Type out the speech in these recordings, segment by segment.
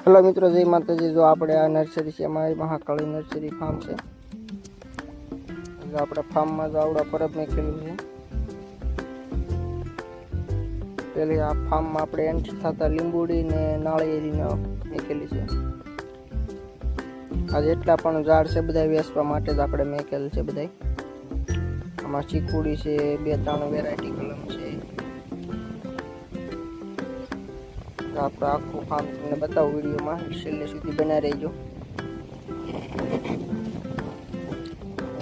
Hello मित्रों, जय माताजी। जो આપણે આ નર્સરી છે અમારી મહાકાળી નર્સરી ફાર્મ છે। આપણે ફાર્મમાં જો આવડા પરબ મેકેલું છે। પેલી આ ફાર્મમાં આપણે એન્ટ્રી થતા લીંબુડી ને નાળિયેરીનો મેકેલી છે। આ જેટલા પણ ઝાડ છે બધા વેચવા માટે જ આપણે મેકેલ છે બધા। આમાં ચીકુડી છે, 2-3 વેરાયટી કલમ છે। આપણે આખું ફાર્મ તમને બતાવું વિડીયોમાં, છેલ્લે સુધી બના રહેજો।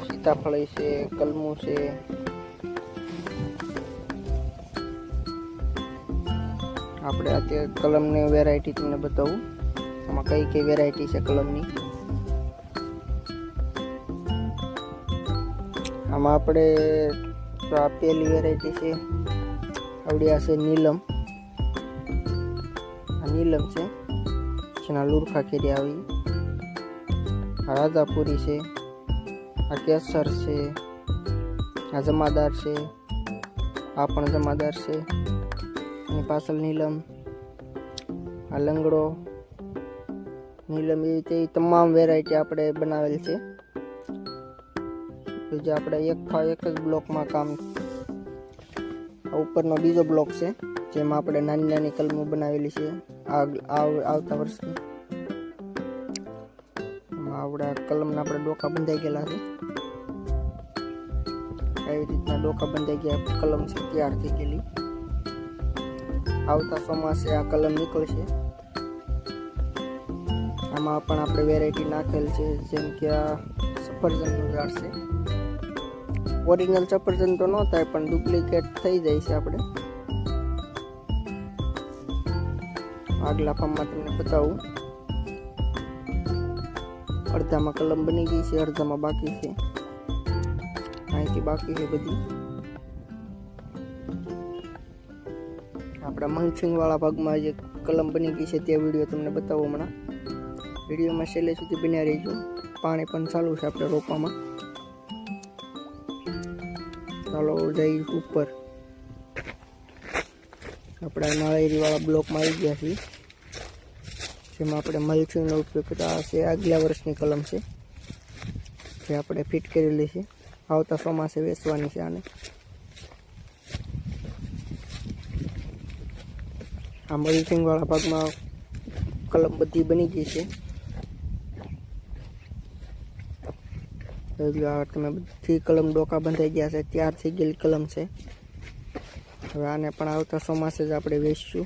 સીતાફળી છે, કલમું છે, આપણે અત્યારે કલમની વેરાયટી તમને બતાવું। આમાં કઈ કઈ વેરાયટી છે કલમની। આમાં આપણે આ પહેલી વેરાયટી છે, આવડી આ છે નીલમ। નીલમ છે જેના લુરખા કેરી આવી। આ રાજાપુરી છે, આ કેસર છે, આ જમાદાર છે, આ પણ જમાદાર છે, એની પાછળ નીલમ, આ લંગડો નીલમ, એવી રીતે તમામ વેરાયટી આપણે બનાવેલ છે। જે આપણે એક જ બ્લોકમાં કામ, ઉપરનો બીજો બ્લોક છે જેમાં આપણે નાની નાની કલમો બનાવેલી છે આવતા વર્ષની। આવડા કલમના આપણે ડોકા બંધાઈ ગયેલા છે। આવી રીતના ડોકા બંધાઈ ગયા કલમ છે તૈયાર થઈ ગયેલી। આવતા ચોમાસે આ કલમ નીકળશે। આમાં પણ આપણે વેરાયટી નાખેલ છે, જેમ કે આ સફરજનનું ઝાડ છે। ઓરિજિનલ સફરજન તો ન થાય પણ ડુપ્લિકેટ થઈ જાય છે। આપણે આગલા ફાર્મમાં તમને બતાવું। અડધામાં કલમ બની ગઈ છે, અડધામાં બાકી છે, અહીંથી બાકી છે બધી। આપણા મનસિંગ વાળા ભાગમાં જે કલમ બની ગઈ છે તે વિડીયો તમને બતાવું હમણાં। વિડીયોમાં છેલ્લે સુધી બન્યા રહેજો। પાણી પણ ચાલુ છે આપણે રોપવામાં। ચાલો જઈ ઉપર। આપણે નાળિયેરી વાળા બ્લોકમાં આવી ગયા છીએ, જેમાં આપણે મલ્ચિંગનો ઉપયોગ કરતા છે। આગલા વર્ષની કલમ છે જે આપણે ફિટ કરેલી છે, આવતા ચોમાસે વેચવાની છે આને। આ મલ્ચિંગ વાળા ભાગમાં કલમ બધી બની ગઈ છે। તમે બધી કલમ ડોકા બંધાઈ ગયા છે, તૈયાર થઈ ગયેલી કલમ છે। હવે આને પણ આવતા ચોમાસે જ આપણે વેચશું।